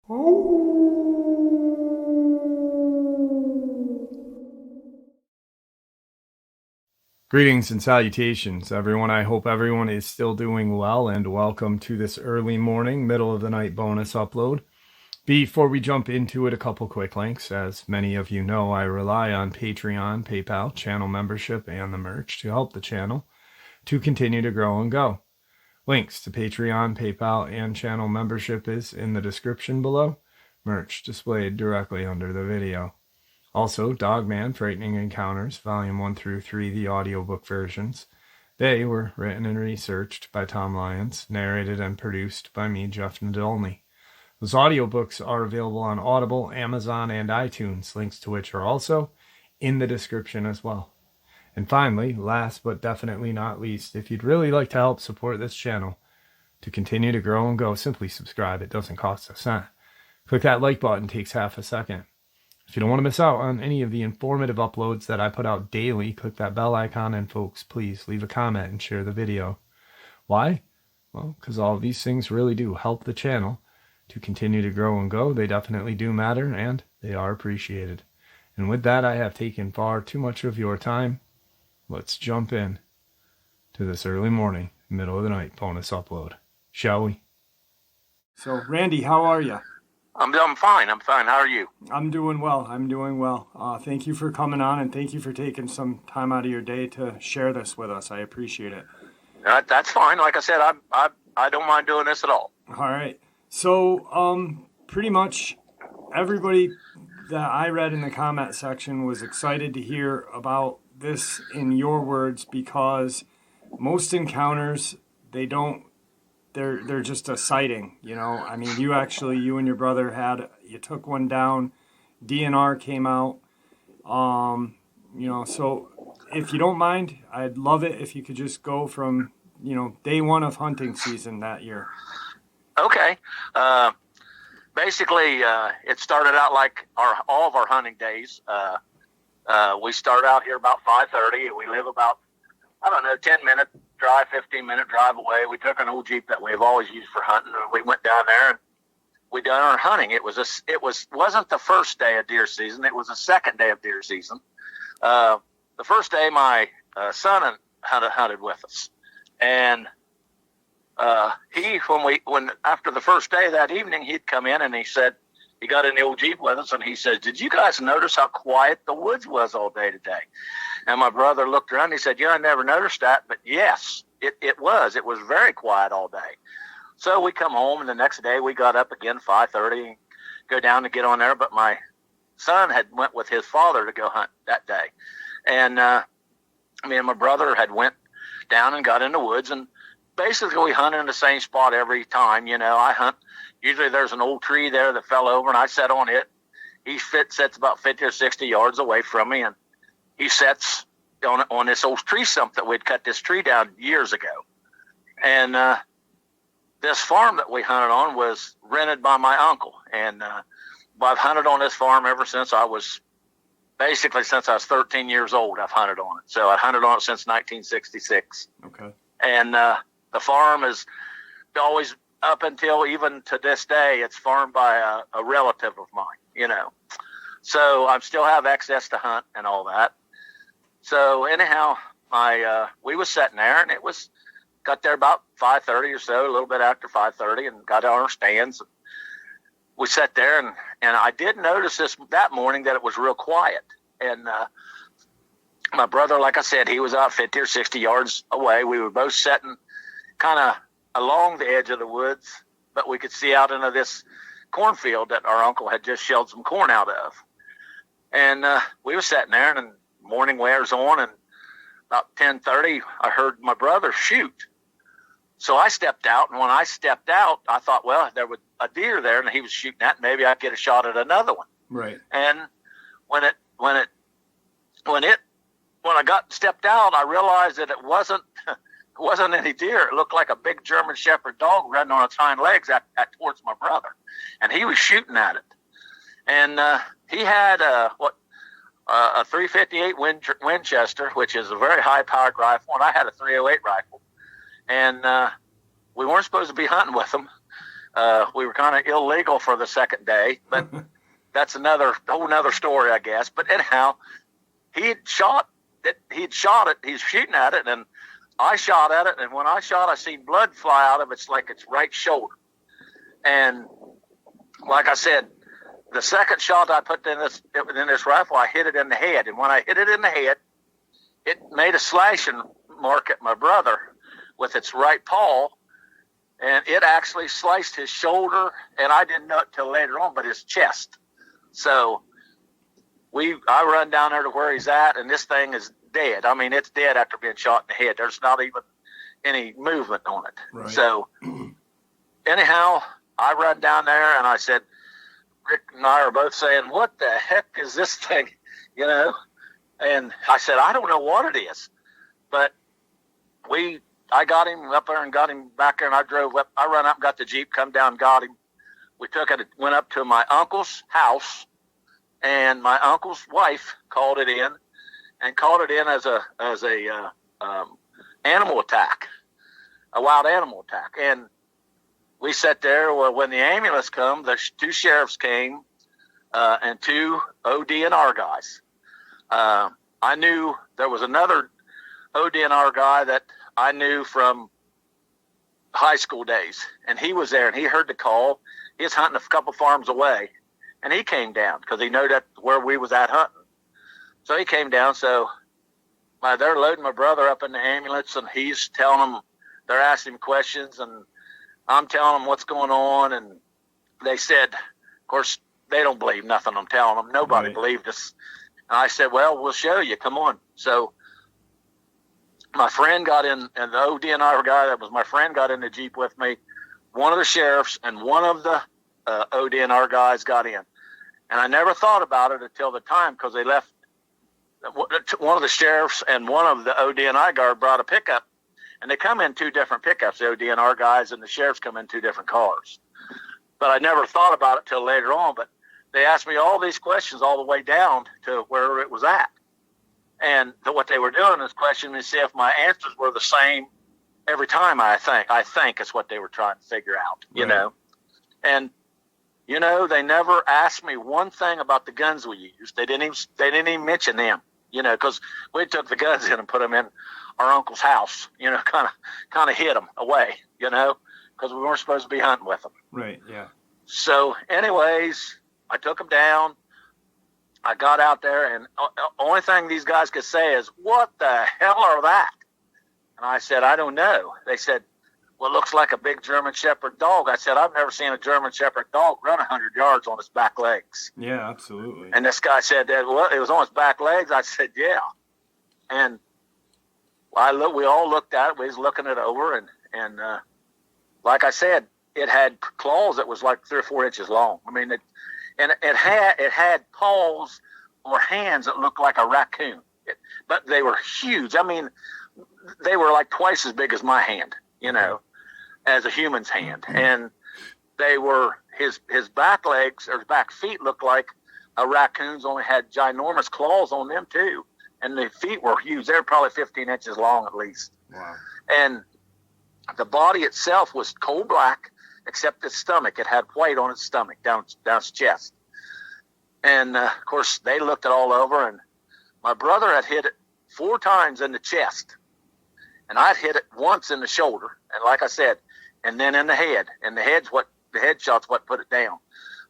Greetings and salutations, everyone. I hope everyone is still doing well, and welcome to this early morning, middle of the night bonus upload. Before we jump into it, a couple quick links. As many of you know, I rely on Patreon, PayPal, channel membership, and the merch to help the channel to continue to grow and go. Links to Patreon, PayPal, and channel membership is in the description below. Merch displayed directly under the video. Also, Dogman, Frightening Encounters, Volume 1 through 3, the audiobook versions. They were written and researched by Tom Lyons, narrated and produced by me, Jeff Nadolny. Those audiobooks are available on Audible, Amazon, and iTunes, links to which are also in the description as well. And finally, last but definitely not least, if you'd really like to help support this channel to continue to grow and go, simply subscribe. It doesn't cost a cent. Click that like button, takes half a second. If you don't want to miss out on any of the informative uploads that I put out daily, click that bell icon, and folks, please leave a comment and share the video. Why? Well, because all of these things really do help the channel to continue to grow and go. They definitely do matter, and they are appreciated. And with that, I have taken far too much of your time. Let's jump in to this early morning, middle of the night bonus upload, shall we? So, Randy, how are you? I'm fine. How are you? I'm doing well. Thank you for coming on, and thank you for taking some time out of your day to share this with us. I appreciate it. That's fine. Like I said, I don't mind doing this at all. All right. So, pretty much everybody that I read in the comment section was excited to hear about this in your words, because most encounters, they're just a sighting, you know. I mean, you and your brother you took one down, DNR came out, so if you don't mind, I'd love it if you could just go from, day one of hunting season that year. Okay. Basically, it started out like all of our hunting days. We start out here about 5:30, and we live about, 10-minute drive, 15-minute drive away. We took an old Jeep that we've always used for hunting, and we went down there and we done our hunting. It wasn't the first day of deer season. It was the second day of deer season. The first day, my son hunted with us, and when after the first day that evening, he'd come in and he said, he got in the old Jeep with us, and he said, "Did you guys notice how quiet the woods was all day today?" And my brother looked around and he said, "Yeah, I never noticed that, but yes, it was. It was very quiet all day." So we come home, and the next day we got up again 5:30 and go down to get on there. But my son had went with his father to go hunt that day, and me and my brother had went down and got in the woods, and basically we hunt in the same spot every time. I hunt. Usually there's an old tree there that fell over, and I sat on it. He sits about 50 or 60 yards away from me, and he sits on this old tree stump that we'd cut this tree down years ago. And this farm that we hunted on was rented by my uncle, and I've hunted on this farm ever since I was 13 years old. I've hunted on it. So I hunted on it since 1966. Okay. And the farm is always, up until even to this day, it's farmed by a relative of mine, So I still have access to hunt and all that. So anyhow, we was sitting there, and got there about 5:30 or so, a little bit after 5:30, and got on our stands. We sat there, and I did notice that morning that it was real quiet. And my brother, like I said, he was out 50 or 60 yards away. We were both sitting kind of along the edge of the woods, but we could see out into this cornfield that our uncle had just shelled some corn out of. And we were sitting there, and morning wears on, and about 10:30, I heard my brother shoot. So I stepped out, and when I stepped out, I thought, well, there was a deer there, and he was shooting at, maybe I'd get a shot at another one. Right. And when I stepped out, I realized that it wasn't any deer. It looked like a big German Shepherd dog running on its hind legs towards my brother, and he was shooting at it. And he had a 358 Winchester, which is a very high-powered rifle, and I had a 308 rifle. And we weren't supposed to be hunting with them. We were kind of illegal for the second day, but that's whole nother story, I guess. But anyhow, he'd shot it. He's shooting at it, and I shot at it. And when I shot, I seen blood fly out of its right shoulder. And like I said, the second shot I put in this rifle, I hit it in the head. And when I hit it in the head, it made a slashing mark at my brother with its right paw. And it actually sliced his shoulder, and I didn't know it till later on, but his chest. So I run down there to where he's at, and this thing is dead. I mean, it's dead after being shot in the head. There's not even any movement on it. Right. So anyhow, I run down there, and I said, Rick and I are both saying, what the heck is this thing, And I said, I don't know what it is. But I got him up there and got him back there, and I drove up. I run up, got the Jeep, come down, got him. We took it, went up to my uncle's house, and my uncle's wife called it in as a animal attack, a wild animal attack. And we sat there. Well, when the ambulance come, the two sheriffs came, and two ODNR guys. I knew there was another ODNR guy that I knew from high school days, and he was there, and he heard the call. He was hunting a couple farms away, and he came down because he knew that where we was at hunting. So he came down. So they're loading my brother up in the ambulance, and he's telling them, they're asking him questions, and I'm telling them what's going on. And they said, of course, they don't believe nothing I'm telling them. Nobody believed us. And I said, well, we'll show you. Come on. So my friend got in, and the ODNR guy that was my friend got in the Jeep with me. One of the sheriffs and one of the ODNR guys got in. And I never thought about it until the time, because they left. One of the sheriffs and one of the ODNI guard brought a pickup, and they come in two different pickups. The ODNR guys and the sheriffs come in two different cars. But I never thought about it till later on. But they asked me all these questions all the way down to where it was at. And what they were doing is questioning me to see if my answers were the same every time. I think is what they were trying to figure out, you know. And they never asked me one thing about the guns we used. They didn't even mention them, because we took the guns in and put them in our uncle's house, kind of hid them away, because we weren't supposed to be hunting with them. Right. Yeah. So, anyways, I took them down. I got out there, and only thing these guys could say is, "What the hell are that?" And I said, "I don't know." They said, "Well, it looks like a big German Shepherd dog." I said, "I've never seen a German Shepherd dog run 100 yards on its back legs." Yeah, absolutely. And this guy said, "Well, it was on its back legs." I said, "Yeah." And we all looked at it. We was looking it over, and like I said, it had claws that was like 3 or 4 inches long. I mean, it had paws or hands that looked like a raccoon, but they were huge. I mean, they were like twice as big as my hand, as a human's hand. And they were, his back legs or his back feet looked like a raccoon's, only had ginormous claws on them too. And the feet were huge. They were probably 15 inches long at least. Wow. And the body itself was coal black, except its stomach. It had white on its stomach, down its chest. And, of course, they looked it all over, and my brother had hit it 4 times in the chest. And I'd hit it once in the shoulder, and like I said, and then in the head. And the headshot's what put it down.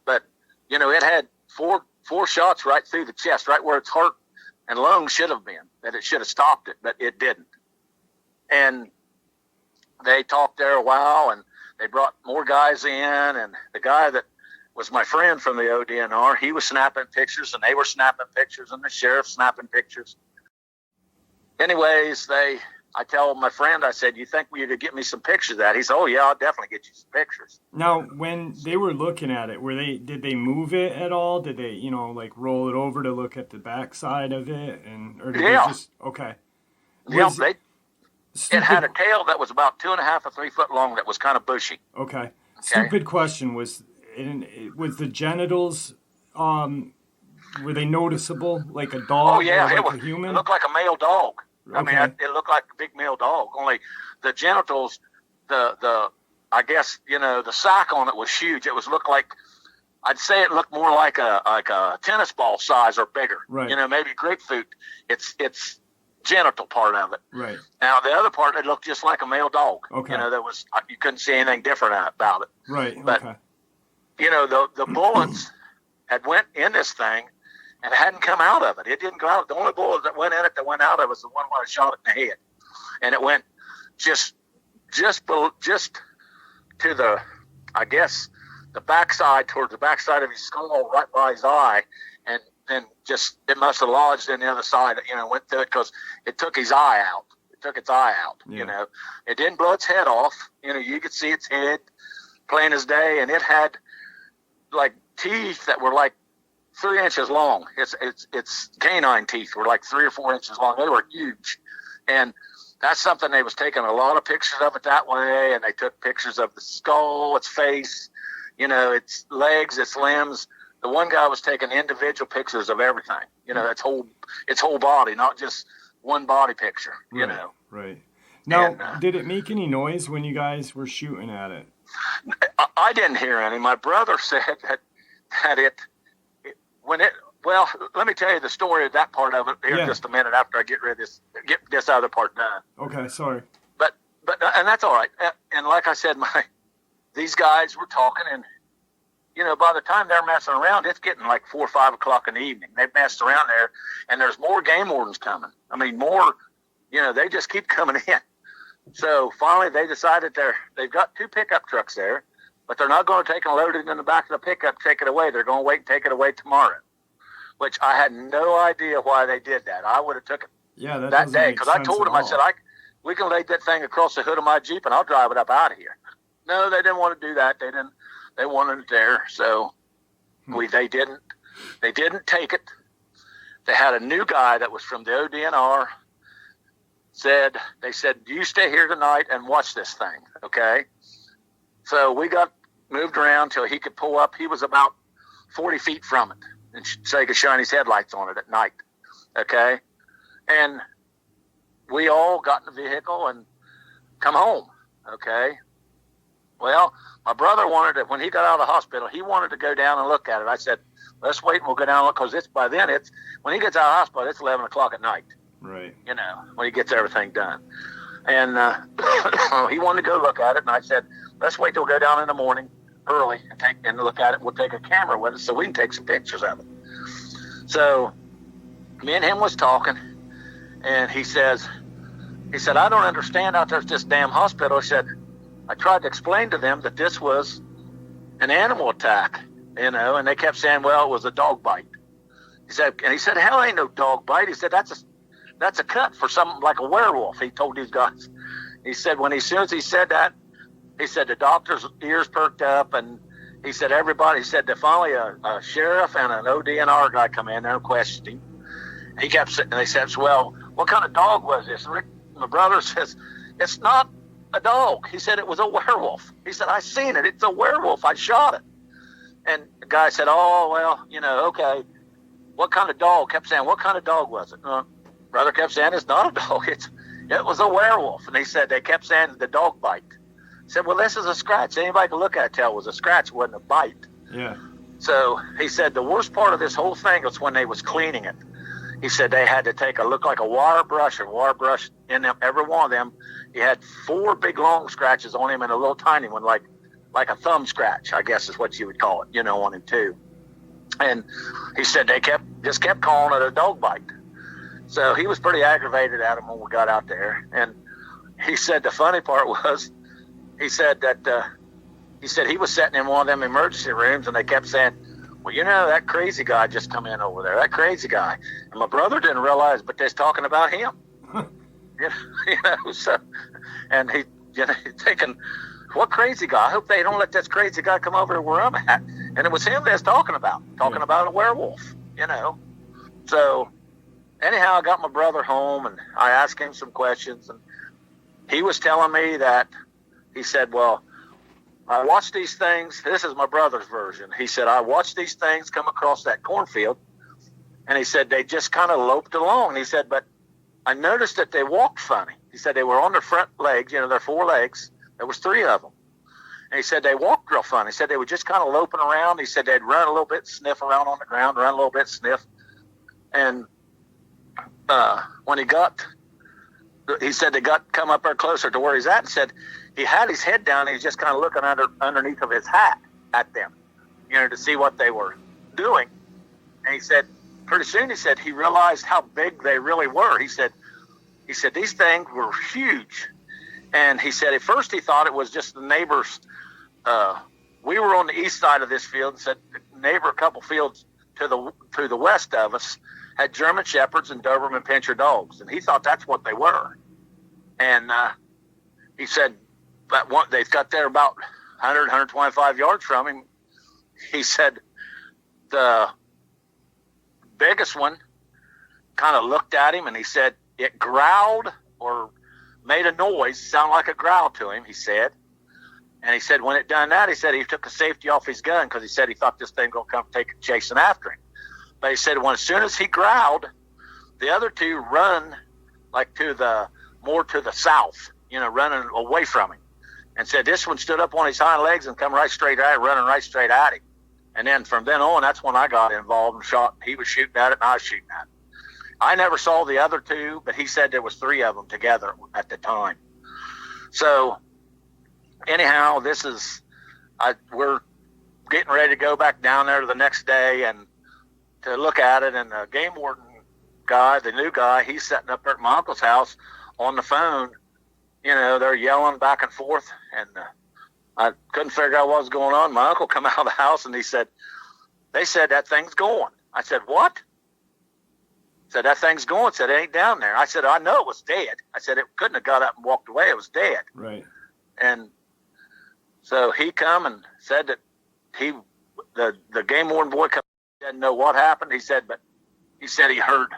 But, it had four shots right through the chest, right where its heart and lungs should have been, that it should have stopped it, but it didn't. And they talked there a while, and they brought more guys in, and the guy that was my friend from the ODNR, he was snapping pictures, and they were snapping pictures, and the sheriff snapping pictures. Anyways, I tell my friend, I said, "You think you could get me some pictures of that?" He said, "Oh yeah, I'll definitely get you some pictures." Now, when they were looking at it, did they move it at all? Did they, roll it over to look at the backside of it, or did they just okay? It had a tail that was about 2.5 or 3 foot long that was kind of bushy. Okay. Stupid question. Was the genitals, were they noticeable like a dog? Oh, yeah. Or like a human? It looked like a male dog. Okay. I mean, it looked like a big male dog. Only the genitals, I I guess, the sack on it was huge. It looked like, I'd say it looked more like a tennis ball size or bigger. Right. Maybe grapefruit. It's genital part of it. Right. Now the other part, it looked just like a male dog. Okay. You couldn't see anything different about it. Right. But, okay. The bullets had went in this thing and it hadn't come out of it. It didn't go out. The only bullet that went in it that went out of it was the one where I shot it in the head. And it went just to the, I guess, the backside, towards the backside of his skull, right by his eye, and then it must have lodged in the other side, went through it because it took his eye out. It took its eye out, Yeah. It didn't blow its head off. You could see its head plain as day, and it had like teeth that were like 3 inches long. Its canine teeth were like 3 or 4 inches long. They were huge, and that's something they was taking a lot of pictures of it that way, and they took pictures of the skull, its face, its legs, its limbs. The one guy was taking individual pictures of everything, its whole body, not just one body picture, Right. Now, And, did it make any noise when you guys were shooting at it? I didn't hear any. My brother said that well, let me tell you the story of that part of it here in just a minute after I get this other part done. Okay, sorry. But and that's all right. And like I said, these guys were talking, and by the time they're messing around, it's getting like 4 or 5 o'clock in the evening. They've messed around there, and there's more game wardens coming. I mean, more. They just keep coming in. So finally, they decided they've got 2 pickup trucks there, but they're not going to take and load it in the back of the pickup, take it away. They're going to wait and take it away tomorrow. Which I had no idea why they did that. I would have took it that day, because I told them, I said, we can lay that thing across the hood of my Jeep and I'll drive it up out of here. No, they didn't want to do that. They wanted it there. So they didn't take it. They had a new guy that was from the ODNR. They said, you stay here tonight and watch this thing. Okay. So we got moved around till he could pull up. He was about 40 feet from it, and so he could shine his headlights on it at night. Okay. And we all got in the vehicle and come home. Okay. Well, my brother wanted it when he got out of the hospital. He wanted to go down and look at it. I said, let's wait and we'll go down and look, because by then when he gets out of the hospital, it's 11 o'clock at night. Right. When he gets everything done. And he wanted to go look at it. And I said, let's wait till we go down in the morning early and look at it. We'll take a camera with us so we can take some pictures of it. So me and him was talking, and he said, I don't understand out there's this damn hospital. He said, I tried to explain to them that this was an animal attack, and they kept saying, well, it was a dog bite. He said, hell, ain't no dog bite. He said, that's a cut for something like a werewolf. He told these guys. He said, as soon as he said that, he said the doctor's ears perked up, and he said everybody. He said that finally a sheriff and an ODNR guy come in there and questioned him. He kept sitting, and they said, well, what kind of dog was this? And my brother says, it's not a dog. He said it was a werewolf. He said, I seen it. It's a werewolf. I shot it. And the guy said, oh, well, okay. What kind of dog? Kept saying, what kind of dog was it? Brother kept saying, it's not a dog. It was a werewolf. And they kept saying the dog bite. He said, well, this is a scratch. Anybody can look at it, tell it was a scratch. It wasn't a bite. Yeah. So he said the worst part of this whole thing was when they was cleaning it. He said they had to look like a wire brush in them. Every one of them, he had 4 big long scratches on him and a little tiny one, like a thumb scratch, I guess is what you would call it, on him too. And he said they just kept calling it a dog bite. So he was pretty aggravated at him when we got out there. And he said the funny part was, he said he was sitting in one of them emergency rooms, and they kept saying, well, that crazy guy just come in over there, that crazy guy. And my brother didn't realize, but they're talking about him. So, and he, thinking, what crazy guy? I hope they don't let this crazy guy come over where I'm at. And it was him they was talking about a werewolf, So anyhow, I got my brother home, and I asked him some questions, and he was telling me that, he said, well, I watched these things. This is my brother's version. He said, I watched these things come across that cornfield, and he said they just kind of loped along. And he said, but I noticed that they walked funny. He said they were on their front legs, their 4 legs. There was 3 of them. And he said they walked real funny. He said they were just kind of loping around. He said they'd run a little bit, sniff around on the ground, run a little bit, sniff. And when he said they come up there closer to where he's at, and said he had his head down. And he's just kind of looking underneath of his hat at them, to see what they were doing. And he said, pretty soon, he said he realized how big they really were. He said these things were huge. And he said at first he thought it was just the neighbors. We were on the east side of this field, and said the neighbor a couple fields to the west of us had German Shepherds and Doberman Pinscher dogs, and he thought that's what they were. And he said, but they got there about 100, 125 yards from him. He said the biggest one kind of looked at him, and he said it growled or made a noise, sound like a growl to him, he said. And he said when it done that, he said he took the safety off his gun because he said he thought this thing going to come chasing after him. But he said as soon as he growled, the other two run like more to the south, running away from him. And said this one stood up on his hind legs and come right straight at him, running right straight at him. And then from then on, that's when I got involved and shot. He was shooting at it, and I was shooting at it. I never saw the other two, but he said there was 3 of them together at the time. So anyhow, we're getting ready to go back down there the next day and to look at it. And the game warden guy, the new guy, he's sitting up there at my uncle's house on the phone. They're yelling back and forth, and I couldn't figure out what was going on. My uncle come out of the house, and they said that thing's going. I said, what? Said that thing's going. Said it ain't down there. I said I know it was dead. I said it couldn't have got up and walked away. It was dead. Right. And so he come and said that the game warden boy come, didn't know what happened. He said he heard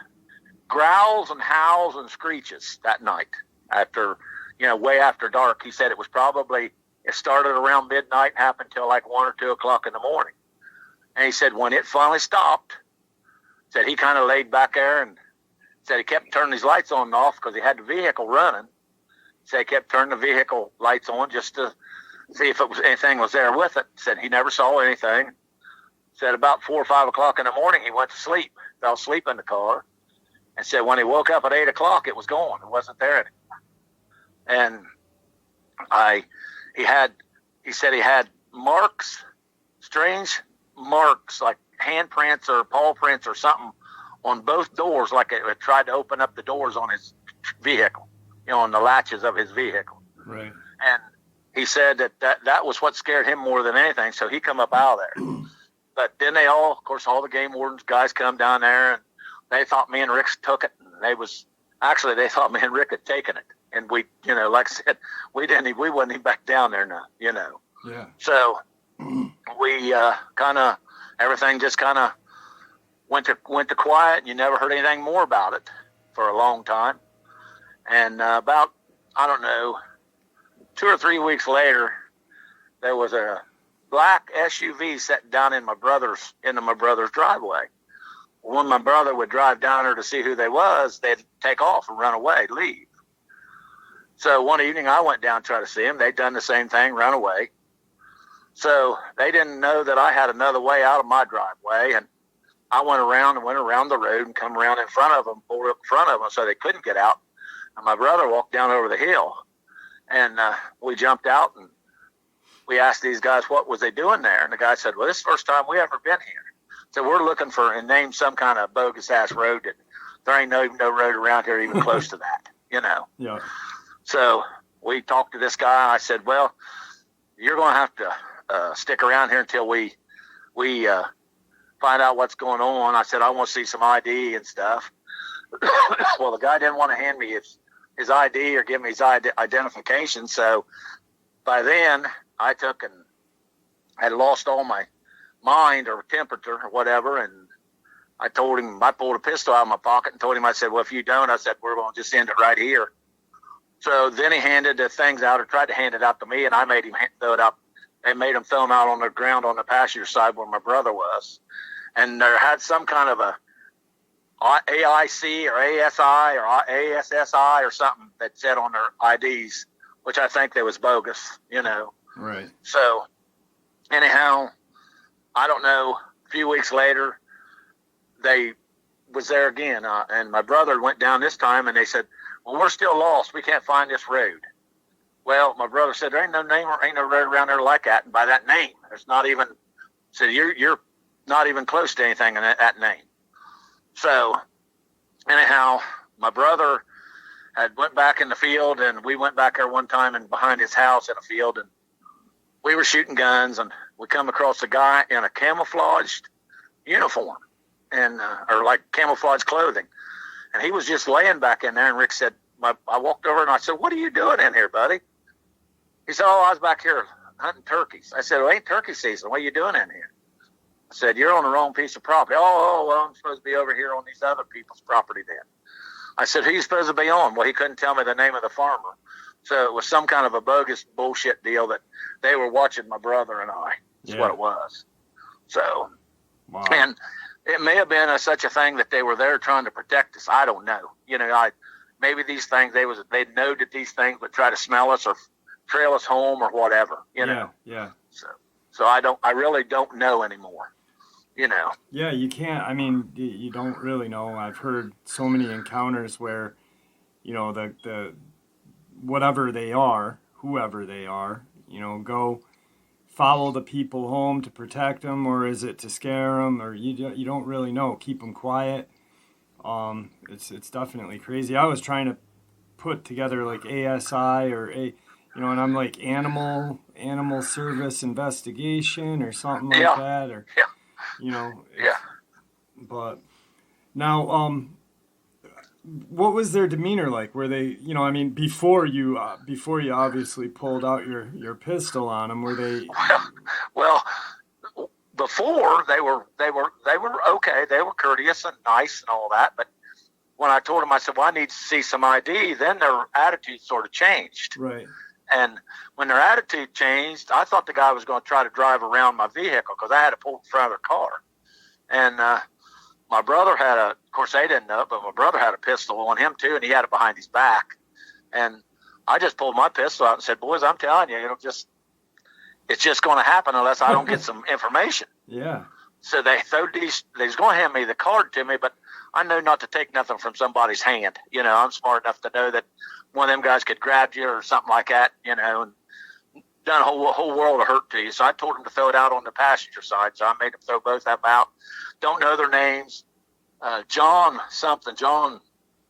growls and howls and screeches that night after, way after dark. He said it started around midnight, happened till like 1 or 2 o'clock in the morning. And he said when it finally stopped, said he kind of laid back there and said he kept turning his lights on and off because he had the vehicle running. Said he kept turning the vehicle lights on just to see if anything was there with it. Said he never saw anything. Said about 4 or 5 o'clock in the morning, he went to sleep, fell asleep in the car, and said when he woke up at 8 o'clock, it was gone. It wasn't there anymore. And he said he had marks, strange marks, like handprints or paw prints or something on both doors, like it tried to open up the doors on his vehicle, on the latches of his vehicle. Right. And he said that was what scared him more than anything. So he come up out of there. But then of course, all the game wardens guys come down there, and they thought me and Rick took it. And they thought me and Rick had taken it. And we, like I said, we wasn't even back down there now, Yeah. So we everything just kind of went to quiet, and you never heard anything more about it for a long time. And about, I don't know, 2 or 3 weeks later, there was a black SUV sitting down into my brother's driveway. When my brother would drive down there to see who they was, they'd take off and run away, leave. So one evening I went down to try to see them. They'd done the same thing, run away. So they didn't know that I had another way out of my driveway, and I went around the road and come around in front of them, pulled up in front of them so they couldn't get out. And my brother walked down over the hill, and we jumped out and we asked these guys what was they doing there. And the guy said, well, this is the first time we ever been here. So we're looking for and named some kind of bogus ass road that there ain't no road around here even close to that, Yeah. So we talked to this guy. I said, well, you're going to have to stick around here until we find out what's going on. I said, I want to see some ID and stuff. Well, the guy didn't want to hand me his ID or give me his identification. So by then I took and had lost all my mind or temperature or whatever. And I told him, I pulled a pistol out of my pocket and told him, I said, well, if you don't, I said, we're going to just end it right here. So then he handed the things out or tried to hand it out to me, and I made him throw it out. They made him throw them out on the ground on the passenger side where my brother was. And there had some kind of a AIC or ASI or ASSI or something that said on their IDs, which I think they was bogus, Right. So anyhow, I don't know, a few weeks later, they was there again. And my brother went down this time, and they said, well, we're still lost. We can't find this road. Well, my brother said, there ain't no name or ain't no road around there like that. And by that name, there's not even, said, you're not even close to anything in that name. So anyhow, my brother had went back in the field, and we went back there one time and behind his house in a field, and we were shooting guns, and we come across a guy in a camouflaged uniform and or like camouflage clothing, and he was just laying back in there. And Rick said, I walked over and I said, what are you doing in here, buddy? He said, oh, I was back here hunting turkeys. I said, well, ain't turkey season. What are you doing in here? I said, you're on the wrong piece of property. Oh, well, I'm supposed to be over here on these other people's property then. I said, who are you supposed to be on? Well, he couldn't tell me the name of the farmer. So it was some kind of a bogus bullshit deal that they were watching my brother and I. That's what it was. So, wow. And it may have been such a thing that they were there trying to protect us. I don't know. You know, maybe these things, they know that these things would try to smell us or trail us home or whatever, you know? Yeah. So I really don't know anymore, you know? Yeah, you can't, I mean, you don't really know. I've heard so many encounters where, you know, the whatever they are, whoever they are, you know, go follow the people home to protect them, or is it to scare them, or you don't really know. Keep them quiet. It's definitely crazy. I was trying to put together like ASI or you know, and I'm like animal service investigation or something like that, or you know. But now, what was their demeanor like? Were they, you know, I mean, before you obviously pulled out your pistol on them, were they? Well, before they were okay. They were courteous and nice and all that. But when I told them, I said, well, I need to see some ID, then their attitude sort of changed. Right. And when their attitude changed, I thought the guy was going to try to drive around my vehicle because I had to pull in front of their car. And my brother had of course they didn't know, but my brother had a pistol on him too, and he had it behind his back. And I just pulled my pistol out and said, boys, I'm telling you, it's just going to happen unless I don't get some information. Yeah. So they was going to hand me the card to me, but I know not to take nothing from somebody's hand. You know, I'm smart enough to know that one of them guys could grab you or something like that, you know, and done a whole world of hurt to you. So I told them to throw it out on the passenger side. So I made them throw both of them out. Don't know their names. John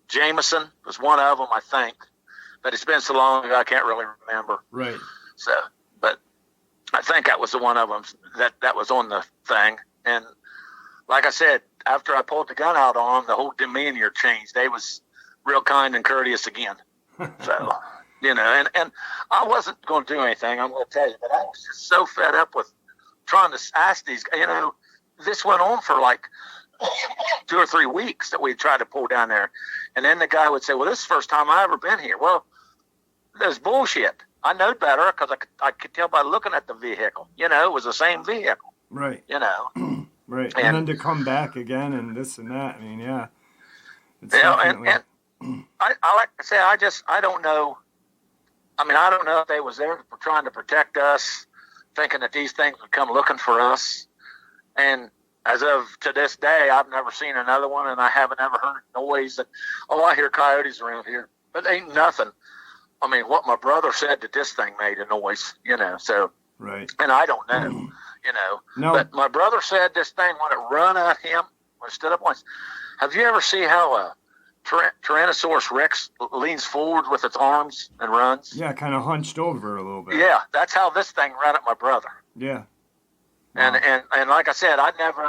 Jameson was one of them, I think. But it's been so long ago, I can't really remember. Right. So, but I think that was the one of them that was on the thing. And like I said, after I pulled the gun out on them, the whole demeanor changed. They was real kind and courteous again. So, you know, and I wasn't going to do anything, I'm going to tell you, but I was just so fed up with trying to ask these, you know, this went on for like 2 or 3 weeks that we tried to pull down there. And then the guy would say, well, this is the first time I ever been here. Well, there's bullshit. I know better because I could tell by looking at the vehicle. You know, it was the same vehicle. Right. You know. Right. And then to come back again and this and that. I mean, yeah. It's definitely... and I like to say, I don't know. I mean, I don't know if they was there trying to protect us, thinking that these things would come looking for us. And as of to this day, I've never seen another one, and I haven't ever heard noise that, oh, I hear coyotes around here. But ain't nothing. I mean, what my brother said that this thing made a noise, you know, so. Right. And I don't know, you know. No. But my brother said this thing, when it run at him, when it stood up once. Have you ever seen how a Tyrannosaurus Rex leans forward with its arms and runs? Yeah, kind of hunched over a little bit. Yeah, that's how this thing ran at my brother. Yeah. Wow. And like I said, I never,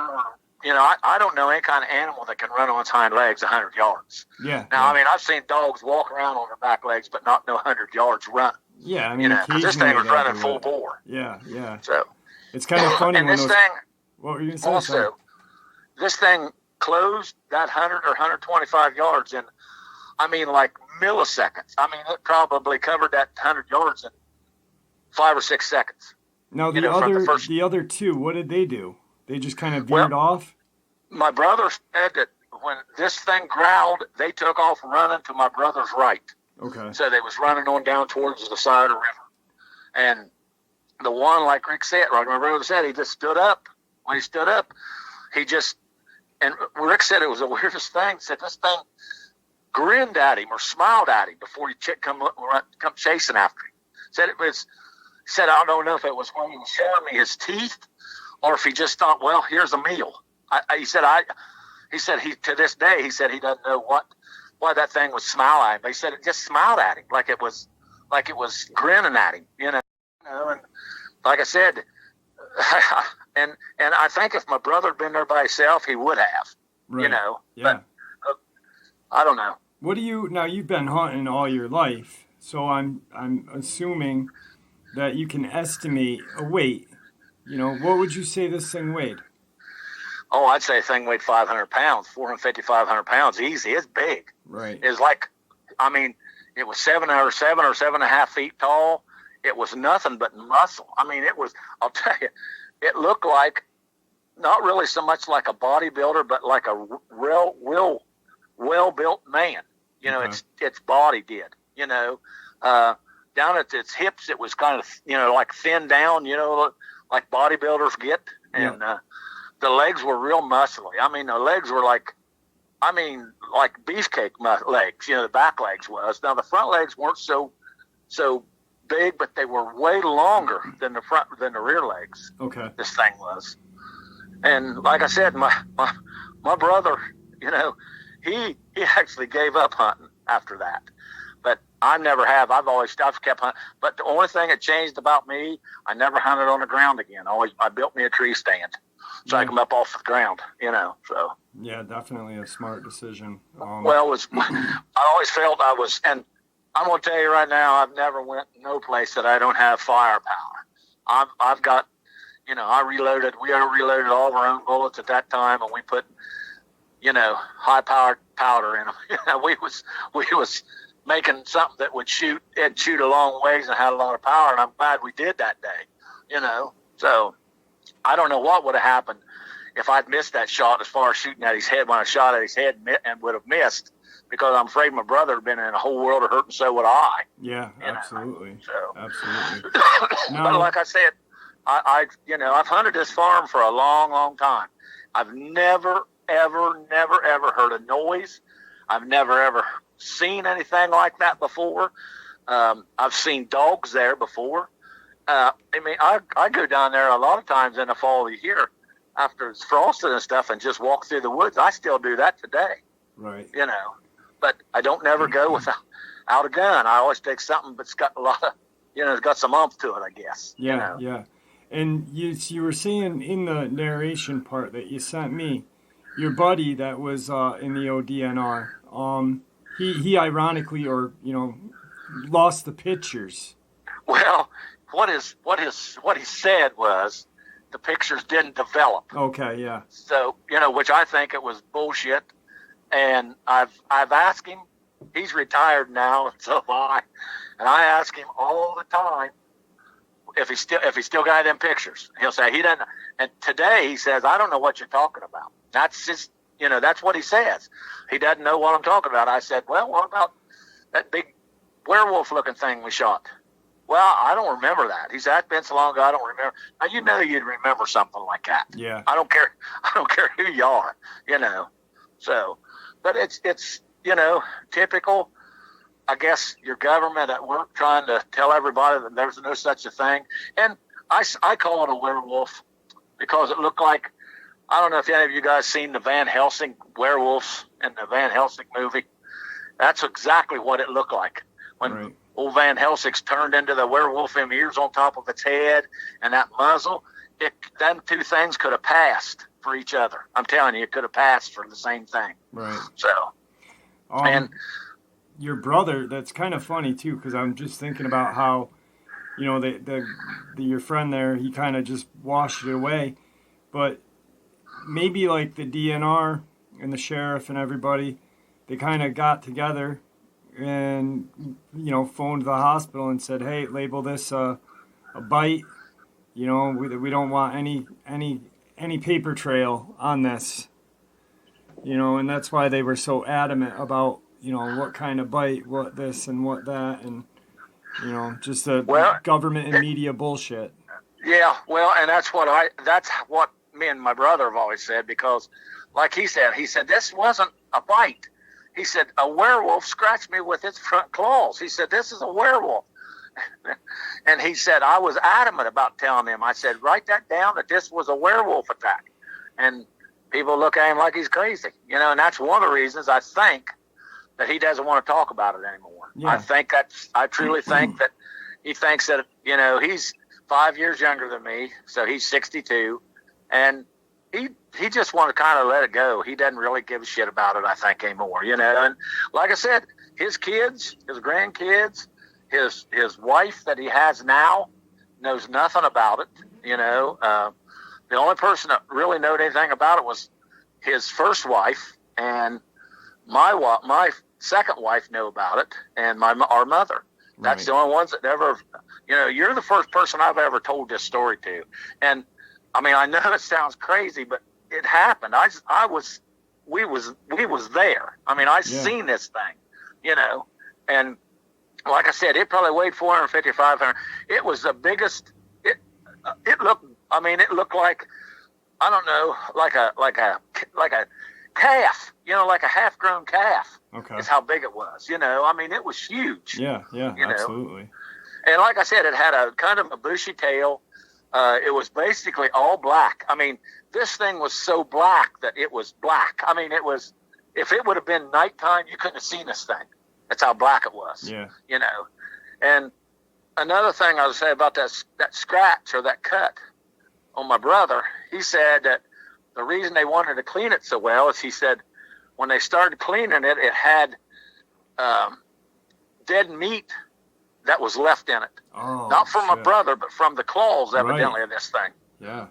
you know, I don't know any kind of animal that can run on its hind legs 100 yards. Yeah. Now, I mean, I've seen dogs walk around on their back legs, but not no 100 yards run. Yeah, I mean, you know, because this thing was running full bore. Yeah, yeah. So it's kind of funny. And when this thing, what were you going to say? Also, this thing closed that 100 or 125 yards in, I mean, like milliseconds. I mean, it probably covered that 100 yards in 5 or 6 seconds. Now, the other two, what did they do? They just kind of veered off? My brother said that when this thing growled, they took off running to my brother's right. Okay. So they was running on down towards the side of the river. And the one, like Rick said, like my brother said, he just stood up. When he stood up, he just, and Rick said it was the weirdest thing. He said this thing grinned at him or smiled at him before he come chasing after him. Said it was. He said, I don't know if it was when he was showing me his teeth, or if he just thought, well, here's a meal. He said he to this day he said he doesn't know why that thing would smile at him. But he said it just smiled at him like it was grinning at him, you know. And like I said, and I think if my brother had been there by himself, he would have, right. You know. Yeah. But I don't know. What do you now? You've been hunting all your life, so I'm assuming that you can estimate a weight. You know, what would you say this thing weighed? Oh, I'd say the thing weighed 500 pounds, 450, 500 pounds, easy. It's big. Right. It's like, I mean, it was 7.5 feet tall. It was nothing but muscle. I mean, it was, I'll tell you, it looked like, not really so much like a bodybuilder, but like a well-built man. You know, its body did, you know. Down at its hips, it was kind of, you know, like thinned down, you know, like bodybuilders get. And the legs were real muscly. I mean, the legs were like beefcake legs, you know, the back legs was. Now, the front legs weren't so big, but they were way longer than the rear legs. Okay. This thing was. And like I said, my brother, you know, he actually gave up hunting after that. But I never have. I've kept hunting. But the only thing that changed about me, I never hunted on the ground again. I built me a tree stand so I come up off the ground, you know. So yeah, definitely a smart decision. I always felt I was, and I'm gonna tell you right now, I've never went no place that I don't have firepower. I've got, you know, we reloaded all of our own bullets at that time, and we put, you know, high powered powder in them. You know, we was making something that would shoot a long ways and had a lot of power, and I'm glad we did that day, you know. So I don't know what would have happened if I'd missed that shot as far as shooting at his head when I shot at his head and would have missed, because I'm afraid my brother had been in a whole world of hurt, and so would I. Yeah, absolutely. So. Absolutely. But like I said, I've hunted this farm for a long, long time. I've never, ever heard a noise. I've never, ever seen anything like that before. I've seen dogs there before. I mean, I go down there a lot of times in the fall of the year after it's frosted and stuff and just walk through the woods. I still do that today. Right. You know, but I don't never go without a gun. I always take something that's got a lot of, you know, it's got some oomph to it, I guess. Yeah, you know? Yeah. And you were saying in the narration part that you sent me, your buddy that was in the ODNR, he ironically, or, you know, lost the pictures. Well, what he said was the pictures didn't develop. Okay, yeah. So, you know, which I think it was bullshit. And I've asked him. He's retired now, so I ask him all the time if he still got them pictures. He'll say he doesn't. And today he says, I don't know what you're talking about. That's just, you know, that's what he says. He doesn't know what I'm talking about. I said, well, what about that big werewolf-looking thing we shot? Well, I don't remember that. He said, that's been so long ago, I don't remember. Now, you know you'd remember something like that. Yeah. I don't care who you are, you know. So, but it's you know, typical, I guess, your government at work trying to tell everybody that there's no such a thing. And I call it a werewolf because it looked like, I don't know if any of you guys seen the Van Helsing werewolves in the Van Helsing movie. That's exactly what it looked like. When old Van Helsing's turned into the werewolf, them ears on top of its head and that muzzle, them two things could have passed for each other. I'm telling you, it could have passed for the same thing. Right. So, and your brother, that's kind of funny too, because I'm just thinking about how, you know, your friend there, he kind of just washed it away. But maybe like the DNR and the sheriff and everybody, they kind of got together and, you know, phoned the hospital and said, hey, label this a bite. You know, we don't want any paper trail on this. You know, and that's why they were so adamant about, you know, what kind of bite, what this and what that, and, you know, just the government and media bullshit. Yeah, well, and that's what me and my brother have always said, because like he said this wasn't a bite. He said a werewolf scratched me with its front claws. He said this is a werewolf. And he said I was adamant about telling him. I said write that down, that this was a werewolf attack. And people look at him like he's crazy, and that's one of the reasons I think that he doesn't want to talk about it anymore. Yeah. I truly think that he thinks that, he's 5 years younger than me, so he's 62, and he just want to kind of let it go. He doesn't really give a shit about it, I think, anymore, And like I said, his kids, his grandkids, his wife that he has now knows nothing about it, The only person that really knew anything about it was his first wife, and my second wife knew about it, and our mother. That's the only ones that ever, you're the first person I've ever told this story to. And I mean, I know it sounds crazy, but it happened. We was there. I mean, seen this thing, and like I said, it probably weighed 450, 500. It was the biggest, it looked like, I don't know, like a calf, like a half-grown calf. Okay. Is how big it was, I mean, it was huge. Yeah, absolutely. And like I said, it had a kind of a bushy tail. It was basically all black. I mean, this thing was so black that it was black. I mean, if it would have been nighttime, you couldn't have seen this thing. That's how black it was. Yeah. And another thing I would say about that scratch or that cut on my brother, he said that the reason they wanted to clean it so well is, he said, when they started cleaning it, it had dead meat that was left in it. Oh, not from my brother, but from the claws, evidently, of this thing. Yeah.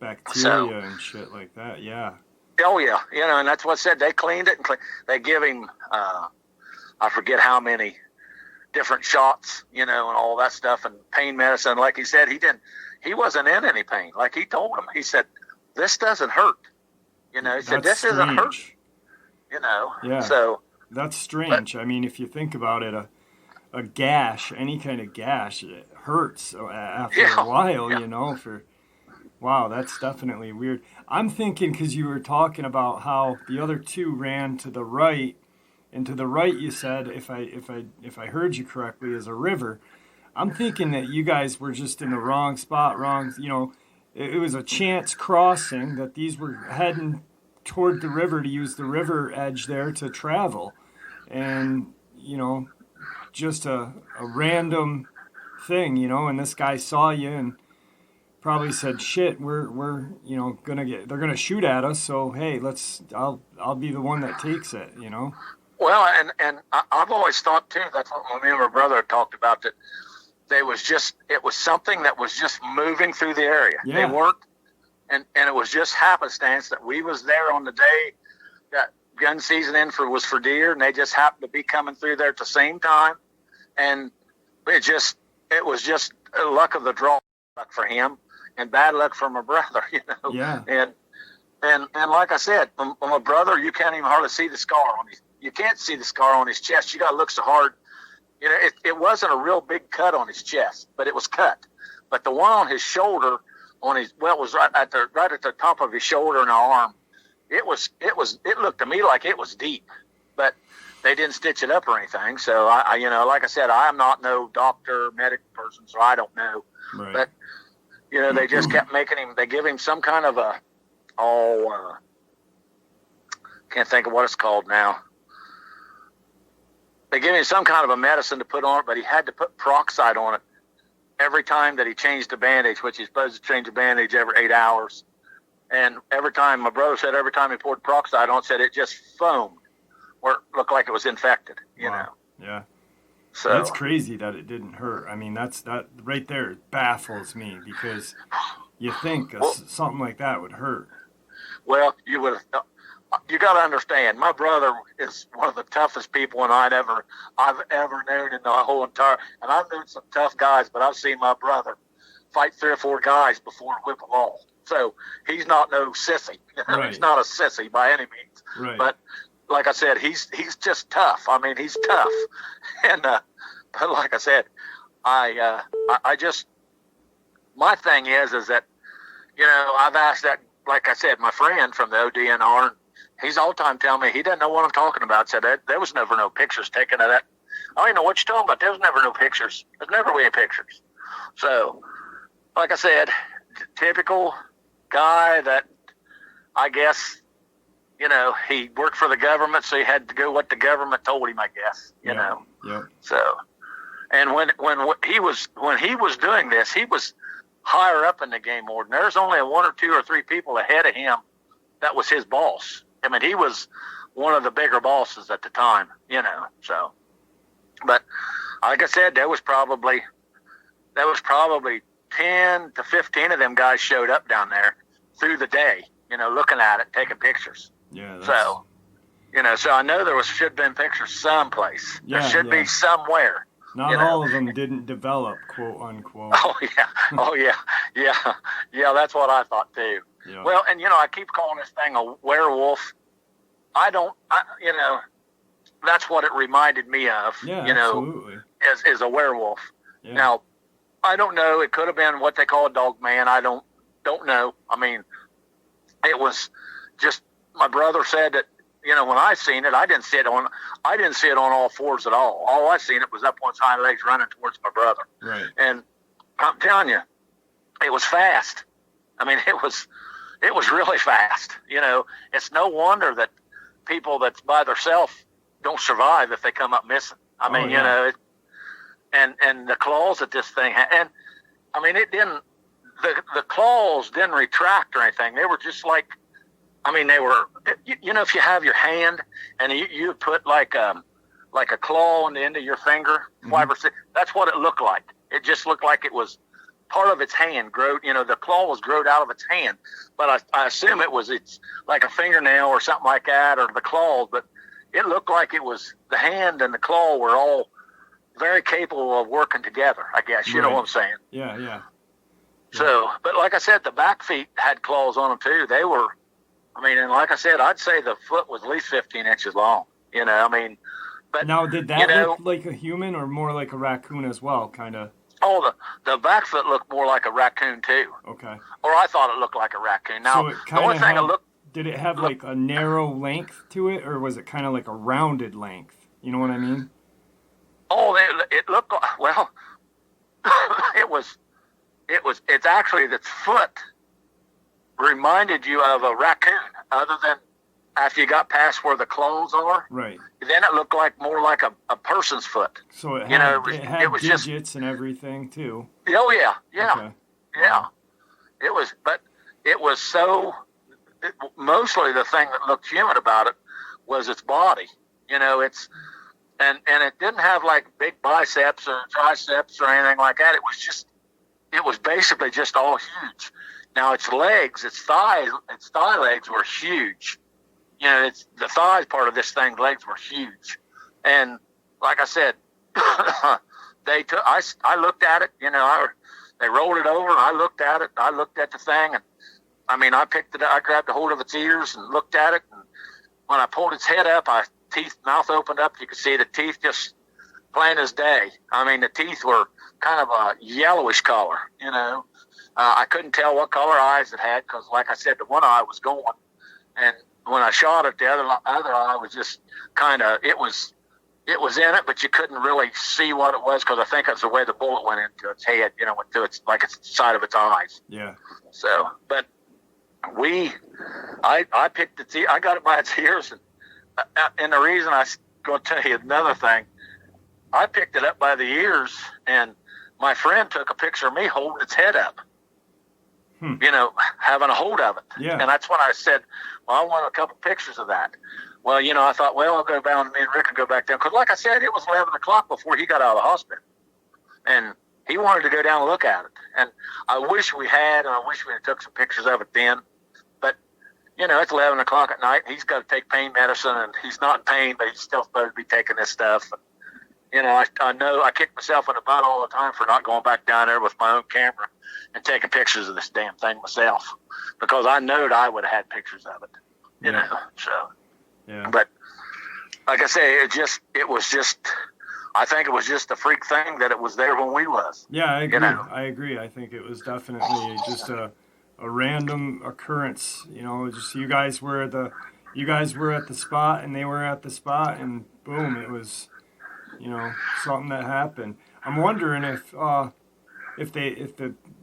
Bacteria and shit like that. Yeah. Oh, yeah. And that's what said. They cleaned it, and they give him, I forget how many different shots, and all that stuff, and pain medicine. Like he said, he wasn't in any pain. Like he told him, he said, this doesn't hurt. He said, this isn't hurt. Yeah. So that's strange. I mean, if you think about it, a gash, any kind of gash, it hurts after a while, wow, that's definitely weird. I'm thinking, because you were talking about how the other two ran to the right, and to the right, you said, if I heard you correctly, is a river. I'm thinking that you guys were just in the wrong spot, it was a chance crossing, that these were heading toward the river to use the river edge there to travel. And, just a random thing, and this guy saw you and probably said, shit, we're they're gonna shoot at us, so hey, I'll be the one that takes it, Well, and I've always thought too, that's what me and my brother talked about, that it was something that was just moving through the area. Yeah. They weren't, and it was just happenstance that we was there on the day that gun season was for deer, and they just happened to be coming through there at the same time. And it was just luck of the draw for him, and bad luck for my brother, Yeah. And like I said, my brother, you can't even hardly see the scar on you can't see the scar on his chest. You got to look so hard. It wasn't a real big cut on his chest, but it was cut. But the one on his shoulder, it was right at the top of his shoulder and arm. It looked to me like it was deep, but they didn't stitch it up or anything. So I like I said, I'm not no doctor, medical person, so I don't know. Right. But they just kept making him. They give him some kind of can't think of what it's called now. They gave him some kind of a medicine to put on it, but he had to put peroxide on it every time that he changed the bandage, which he's supposed to change the bandage every 8 hours. And every time, my brother said, every time he poured peroxide on it, said it just foamed, or it looked like it was infected, Wow. Yeah. So that's crazy that it didn't hurt. I mean, that right there baffles me, because you think something like that would hurt. Well, you got to understand, my brother is one of the toughest people I've ever known in the whole entire. And I've known some tough guys, but I've seen my brother fight 3 or 4 guys before whip them all. So he's not no sissy. Right. He's not a sissy by any means. Right. But like I said, he's just tough. I mean, he's tough. And but like I said, I just my thing is that, I've asked that, like I said, my friend from the ODNR, he's all the time telling me he doesn't know what I'm talking about. Said that there was never no pictures taken of that. I don't even know what you're talking about. There was never no pictures. There's never any pictures. So, like I said, typical guy that I guess, he worked for the government, so he had to go what the government told him, I guess, you know. Yeah. So, and when he was doing this, he was higher up in the game warden. There's only 1 or 2 or 3 people ahead of him that was his boss. I mean, he was one of the bigger bosses at the time, so. But like I said, there was probably 10 to 15 of them guys showed up down there through the day, looking at it, taking pictures. Yeah. So, so I know should have been pictures someplace. Yeah, there should be somewhere. Not all of them didn't develop, quote unquote. Oh yeah. Yeah, that's what I thought too. Yeah. Well, and I keep calling this thing a werewolf. That's what it reminded me of. Yeah, absolutely. Is a werewolf. Yeah. Now, I don't know. It could have been what they call a Dogman. I don't know. I mean, it was just my brother said that. When I seen it, I didn't see it on all fours at all. All I seen it was up on its hind legs running towards my brother. Right. And I'm telling you, it was fast. I mean, it was really fast. It's no wonder that people that's by themselves don't survive if they come up missing. I mean, and the claws that this thing had, and I mean, it didn't. The claws didn't retract or anything. They were just like. I mean, they were, if you have your hand and you put like a claw on the end of your finger, 5 or 6, that's what it looked like. It just looked like it was part of its hand growed, the claw was growed out of its hand. But I assume it's like a fingernail or something like that, or the claws, but it looked like it was the hand and the claw were all very capable of working together, I guess. You know what I'm saying? Yeah. So, but like I said, the back feet had claws on them too. They were, and like I said, I'd say the foot was at least 15 inches long, but now did that look like a human or more like a raccoon as well, kind of? Oh, the back foot looked more like a raccoon too. Okay. Or I thought it looked like a raccoon. Now, so the only thing did it have like a narrow length to it, or was it kind of like a rounded length? You know what I mean? Oh, it looked, well, it's actually the foot reminded you of a raccoon, other than after you got past where the claws are. Right. Then it looked more like a person's foot. So it had, it was digits just, and everything too. Oh yeah. Okay. Yeah. It was so. Mostly the thing that looked human about it was its body. It's and it didn't have like big biceps or triceps or anything like that. It was basically just all huge. Now its legs, its thigh legs were huge. It's the thighs part of this thing's legs were huge, and like I said, I looked at it. They rolled it over, and I looked at it. I looked at the thing, and I picked it up. I grabbed a hold of its ears and looked at it. And when I pulled its head up, mouth opened up. You could see the teeth just plain as day. The teeth were kind of a yellowish color. I couldn't tell what color eyes it had because, like I said, the one eye was going, and when I shot it, the other eye was just kind of it was in it, but you couldn't really see what it was because I think it's the way the bullet went into its head. Went through its side of its eyes. Yeah. So, but I picked its ear. I got it by its ears, and the reason I'm going to tell you another thing, I picked it up by the ears, and my friend took a picture of me holding its head up. Having a hold of it. Yeah. And that's when I said, well, I want a couple pictures of that. Well, I thought, well, I'll go down, me and Rick can go back down. Because like I said, it was 11 o'clock before he got out of the hospital. And he wanted to go down and look at it. And I wish we had, and I wish we had took some pictures of it then. But, it's 11 o'clock at night. And he's got to take pain medicine, and he's not in pain, but he's still supposed to be taking this stuff. I know I kick myself in the butt all the time for not going back down there with my own camera and taking pictures of this damn thing myself, because I knowed I would have had pictures of it, so. Yeah. But like I say, it was just, I think it was just a freak thing that it was there when we was. Yeah, I agree. You know? I agree. I think it was definitely just a random occurrence. You know, just you guys were at the spot and they were at the spot, and boom, it was, you know, something that happened. I'm wondering if the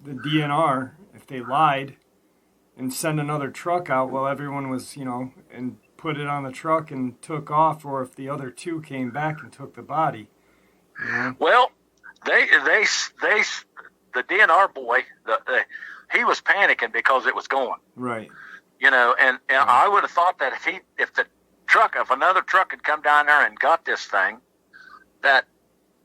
DNR, if they lied and sent another truck out while everyone was, you know, and put it on the truck and took off, or if the other two came back and took the body. You know? Well, they the DNR boy, he was panicking because it was going. Right. You know, and I would have thought that if another truck had come down there and got this thing, that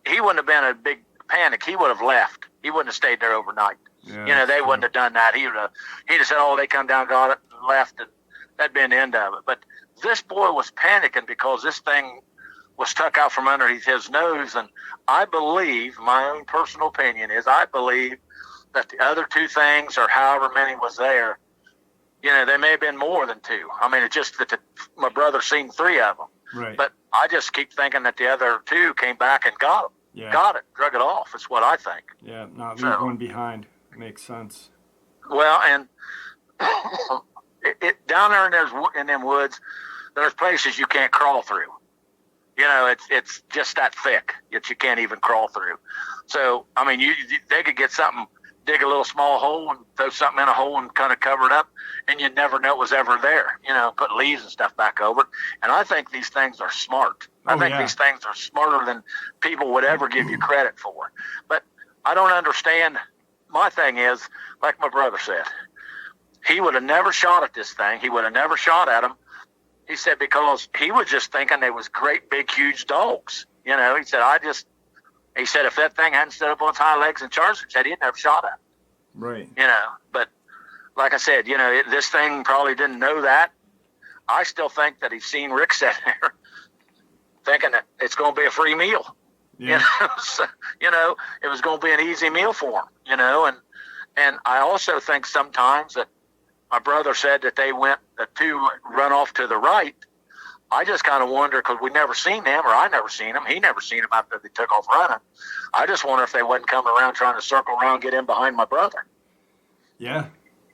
he wouldn't have been a big panic. He would have left. He wouldn't have stayed there overnight. Yeah, you know, they wouldn't have done that. He'd have said, "Oh, they come down, got it, and left," and that'd been the end of it. But this boy was panicking because this thing was stuck out from underneath his nose, and I believe, my own personal opinion is, I believe that the other two things, or however many was there, you know, there may have been more than two. I mean, it's just that my brother seen three of them. Right. But I just keep thinking that the other two came back and got them. Yeah. Got it, drug it off. Is what I think. Yeah, not leave one behind. Makes sense. Well, and down there in them woods, there's places you can't crawl through. You know, it's just that thick that you can't even crawl through. So, I mean, they could get something, dig a little small hole and throw something in a hole and kind of cover it up, and you'd never know it was ever there. You know, put leaves and stuff back over it. And I think these things are smart. I think these things are smarter than people would ever give you credit for. But I don't understand. My thing is, like my brother said, he would have never shot at this thing. He would have never shot at him. He said because he was just thinking they was great, big, huge dogs. You know, he said, if that thing hadn't stood up on its hind legs and charged him, he said he'd never shot at it. Right. You know, but like I said, you know, this thing probably didn't know that. I still think that he's seen Rick sit there thinking that it's going to be a free meal. Yeah. You know, so, you know, it was going to be an easy meal for him, you know, and I also think sometimes that my brother said that the two run off to the right. I just kind of wonder, because we never seen them, or I never seen them. He never seen them after they took off running. I just wonder if they wasn't coming around trying to circle around, get in behind my brother. Yeah.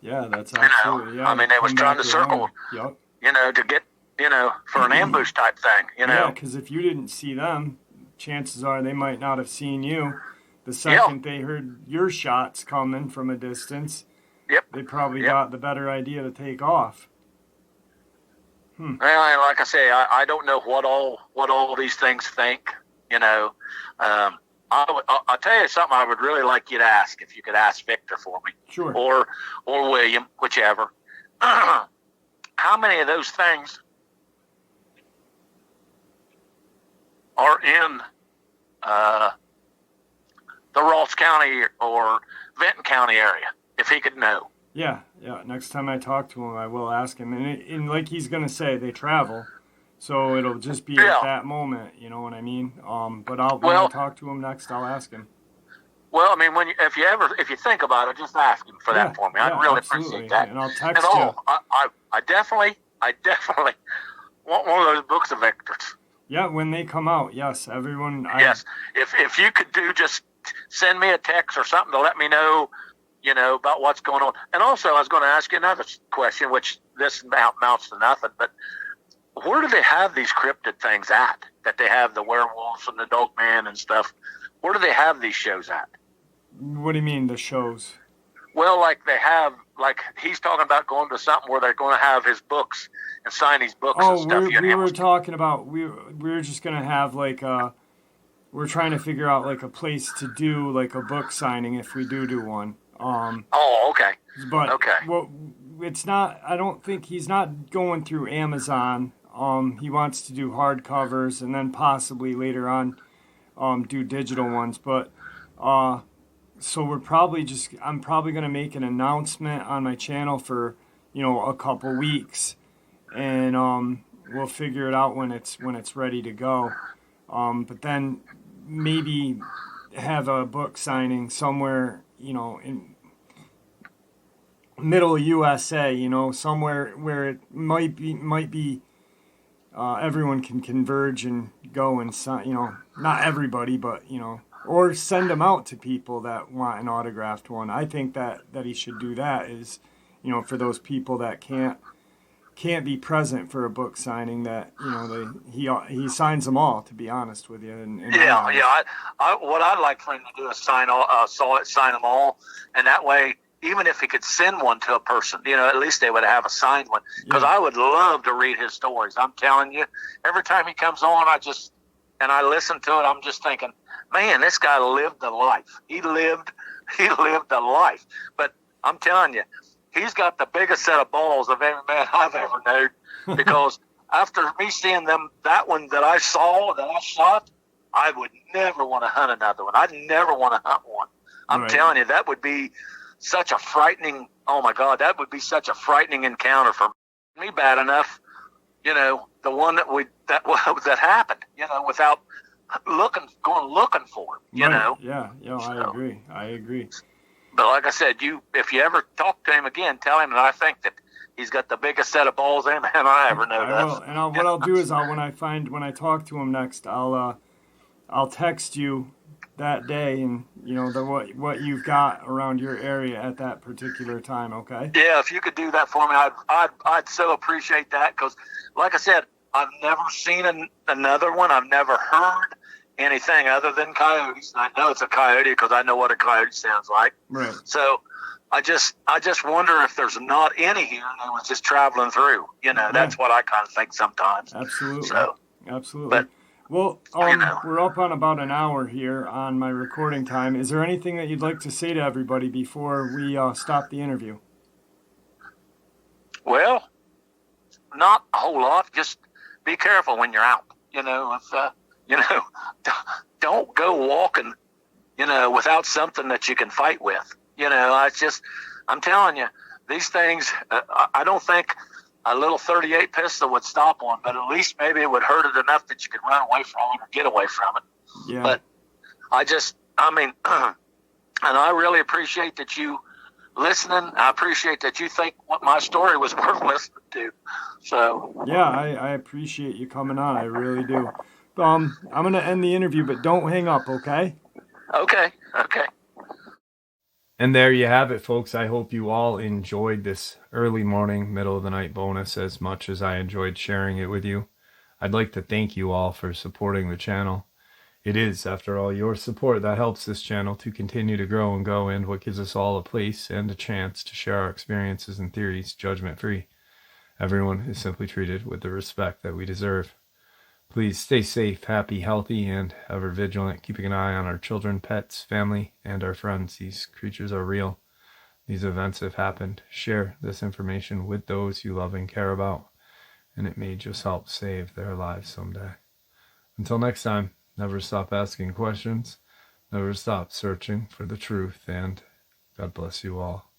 Yeah, that's absolutely, you know, I mean, they was trying to circle, you know, to get, you know, for an ambush type thing, you know. Yeah, because if you didn't see them, chances are they might not have seen you. The second they heard your shots coming from a distance, they probably got the better idea to take off. Well, like I say, I don't know what all these things think. You know, I'll tell you something. I would really like you to ask, if you could ask Victor for me, sure, or William, whichever. How many of those things are in the Ross County or Benton County area? If he could know. Yeah. Next time I talk to him, I will ask him. And like he's going to say, they travel. So it'll just be at that moment, you know what I mean? But when I talk to him next, I'll ask him. Well, I mean, if you think about it, just ask him for that for me. I'd really appreciate that. And I'll text you. I definitely want one of those books of Victor's. Yeah, when they come out, yes, everyone. Yes, if you could just send me a text or something to let me know, you know, about what's going on. And also, I was going to ask you another question, which this amounts to nothing, but where do they have these cryptid things at? That they have the werewolves and the Dogman and stuff. Where do they have these shows at? What do you mean, the shows? Well, like he's talking about going to something where they're going to have his books and sign these books and stuff. We were talking about, we were just going to have we're trying to figure out like a place to do like a book signing if we do one. Okay. But it's not. I don't think he's not going through Amazon. He wants to do hardcovers and then possibly later on, do digital ones. But so I'm probably going to make an announcement on my channel for a couple weeks, and we'll figure it out when it's ready to go. But then maybe have a book signing somewhere, in middle USA, somewhere where it might be everyone can converge and go and sign, not everybody, but, or send them out to people that want an autographed one. I think that he should do that is, for those people that can't be present for a book signing, that he signs them all, to be honest with you. What I'd like for him to do is sign them all, and that way, even if he could send one to a person, at least they would have a signed one. Because I would love to read his stories. I'm telling you, every time he comes on, I listen to it, I'm just thinking, man, this guy lived a life. He lived a life. But I'm telling you, he's got the biggest set of balls of any man I've ever known. Because after me seeing that one that I shot, I would never want to hunt another one. I'd never want to hunt one. I'm telling you, that would be such a frightening, oh my God, that would be such a frightening encounter for me. Bad enough, the one that happened, without going looking for him, Yeah, I agree. But like I said, if you ever talk to him again, tell him that I think that he's got the biggest set of balls any man I ever know. I will. And what I'll do is when I talk to him next, I'll text you that day, and what you've got around your area at that particular time. Okay. Yeah, if you could do that for me, I'd so appreciate that, because, like I said, I've never seen another one. I've never heard anything other than coyotes. I know it's a coyote because I know what a coyote sounds like. Right. So I just wonder if there's not any here and they was just traveling through. That's what I kind of think sometimes. Absolutely. So, absolutely. But, well, we're up on about an hour here on my recording time. Is there anything that you'd like to say to everybody before we stop the interview? Well, not a whole lot. Just be careful when you're out. Don't go walking, without something that you can fight with. I'm telling you, these things, I don't think a little .38 pistol would stop one, but at least maybe it would hurt it enough that you could run away from it or get away from it. Yeah. But and I really appreciate that you listening. I appreciate that you think what my story was worth listening to. So yeah, I appreciate you coming on. I really do. I'm going to end the interview, but don't hang up, okay? Okay. And there you have it, folks. I hope you all enjoyed this early morning, middle of the night bonus as much as I enjoyed sharing it with you. I'd like to thank you all for supporting the channel. It is, after all, your support that helps this channel to continue to grow and go, and what gives us all a place and a chance to share our experiences and theories judgment-free. Everyone is simply treated with the respect that we deserve. Please stay safe, happy, healthy, and ever vigilant, keeping an eye on our children, pets, family, and our friends. These creatures are real. These events have happened. Share this information with those you love and care about, and it may just help save their lives someday. Until next time, never stop asking questions, never stop searching for the truth, and God bless you all.